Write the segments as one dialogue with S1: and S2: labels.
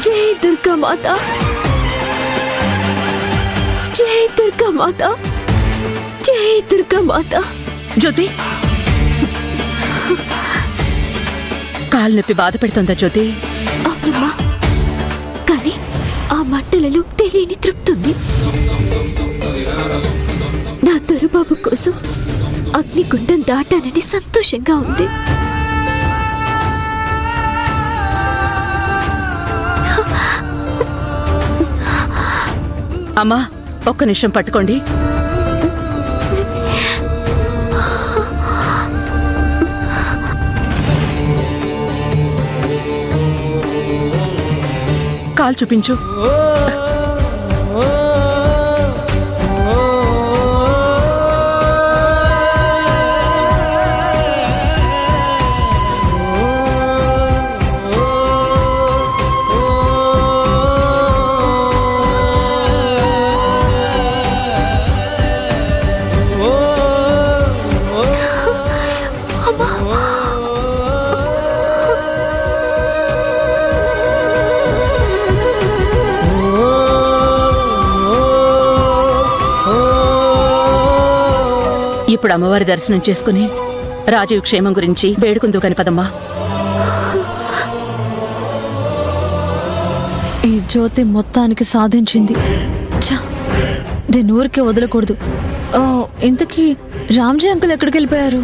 S1: జై దుర్గా మాత, జై దుర్గా మాత, జై దుర్గా మాత.
S2: జ్యోతి, కాలు నొప్పి బాధ పెడుతుందా జ్యోతి?
S1: అవునమ్మా, కానీ ఆ మంటలలో తెలియని తృప్తుంది. నా దొరబాబు కోసం అగ్నిగుండం దాటానని సంతోషంగా ఉంది.
S2: అమ్మా, ఒక్క నిమిషం పట్టుకోండి. కాలు చూపించు. ఇప్పుడు అమ్మవారి దర్శనం చేసుకుని రాజీవ్ క్షేమం గురించి వేడుకుందు కాని పదమ్మా.
S1: ఈ జ్యోతి మొత్తానికి సాధించింది. దీన్ని ఊరికే వదలకూడదు. ఇంతకీ రామ్జీ అంకుల్ ఎక్కడికి వెళ్ళిపోయారు?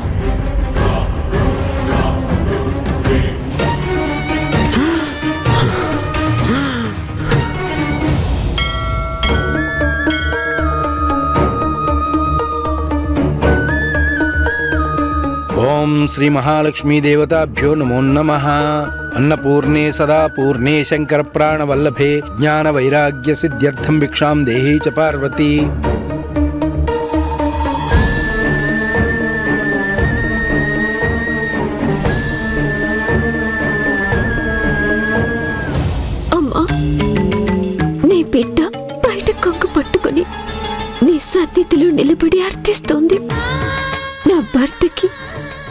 S3: ఓం శ్రీ మహాలక్ష్మీ దేవతాభ్యో నమో నమః. అన్నపూర్ణే సదా పూర్ణే శంకర ప్రాణవల్లభే జ్ఞాన వైరాగ్య సిద్ధ్యర్థం భిక్షాం దేహి చ పార్వతీ.
S1: అమ్మా, నీ బిడ్డ బయట కొంగు పట్టుకుని నీ సన్నిధిలో నిలబడి అర్థిస్తోంది. నా భర్తకి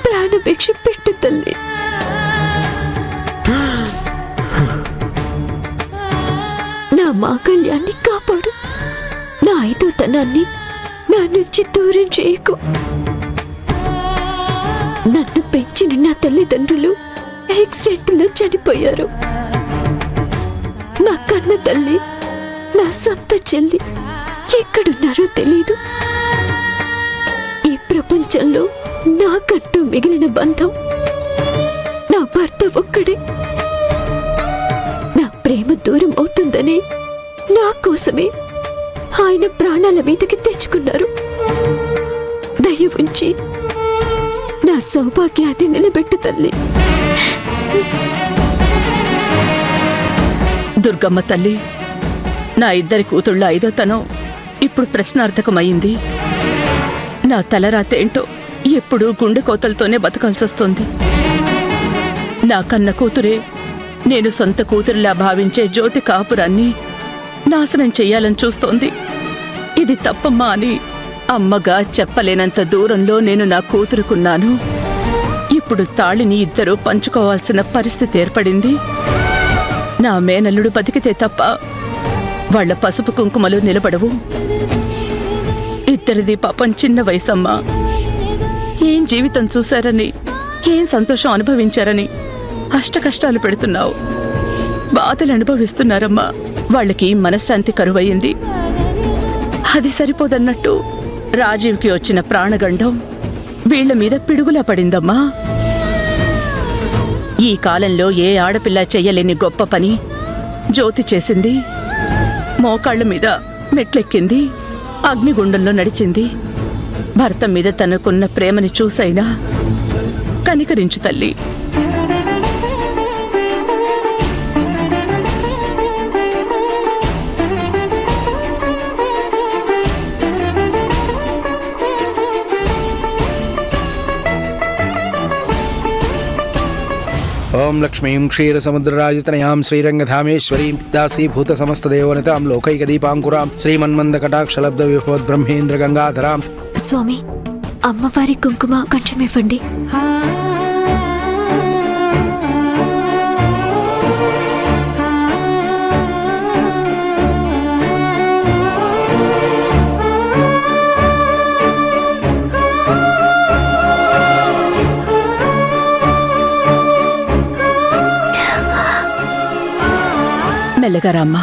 S1: ప్రాణభిక్ష పెట్టు తల్లి. నా మాంగళ్యాన్ని కాపాడు. నా ఐదోతనాన్ని నా నుంచి దూరం చేయకు. నన్ను పెంచిన నా తల్లిదండ్రులు యాక్సిడెంట్లో చనిపోయారు. నా కన్న తల్లి, నా సొంత చెల్లి ఎక్కడున్నారో తెలీదు. ఈ ప్రపంచంలో నాకంటూ మిగిలిన బంధం నా భర్త ఒక్కడే. నా ప్రేమ దూరం అవుతుందని నా కోసమే ఆయన ప్రాణాల మీదకి తెచ్చుకున్నారు. దయ ఉంచి నా సౌభాగ్యాన్ని నిలబెట్టు తల్లి.
S2: దుర్గమ్మ తల్లి, నా ఇద్దరి కూతుళ్ళ ఐదోతనం ఇప్పుడు ప్రశ్నార్థకమైంది. నా తలరాతేంటో ఎప్పుడూ గుండె కోతలతోనే బతకాల్సొస్తుంది. నా కన్న కూతురే నేను సొంత కూతురిలా భావించే జ్యోతి కాపురాన్ని నాశనం చెయ్యాలని చూస్తోంది. ఇది తప్పమ్మా అని అమ్మగా చెప్పలేనంత దూరంలో నేను నా కూతురుకున్నాను. ఇప్పుడు తాళిని ఇద్దరూ పంచుకోవాల్సిన పరిస్థితి ఏర్పడింది. నా మేనల్లుడు బతికితే తప్ప వాళ్ల పసుపు కుంకుమలు నిలబడవు. ఇద్దరిది పాపం చిన్న వయసమ్మా. ఏం జీవితం చూశారని, ఏం సంతోషం అనుభవించారని అష్టకష్టాలు పెడుతున్నావు. బాధలు అనుభవిస్తున్నారమ్మా. వాళ్ళకి మనశ్శాంతి కరువయ్యింది. అది సరిపోదన్నట్టు రాజీవ్కి వచ్చిన ప్రాణగండం వీళ్ల మీద పిడుగులా పడిందమ్మా. ఈ కాలంలో ఏ ఆడపిల్ల చెయ్యలేని గొప్ప పని జ్యోతి చేసింది. మోకాళ్ల మీద మెట్లెక్కింది, అగ్నిగుండంలో నడిచింది. భర్త మీద తనకున్న ప్రేమని చూసైనా కనికరించు తల్లి.
S3: ఓం లక్ష్మీం క్షీరసముద్రరాజతనయాం శ్రీరంగధామేశ్వరీం దాసీభూత సమస్తదేవనితాం లోకైకదీపాంకురాం శ్రీమన్మందకటాక్షలబ్ధ విభవద్బ్రహ్మేంద్ర గంగాధరాం.
S1: స్వామి, అమ్మవారి కుంకుమ కొంచెం ఇవ్వండి.
S2: మెల్లగా రామ్మా.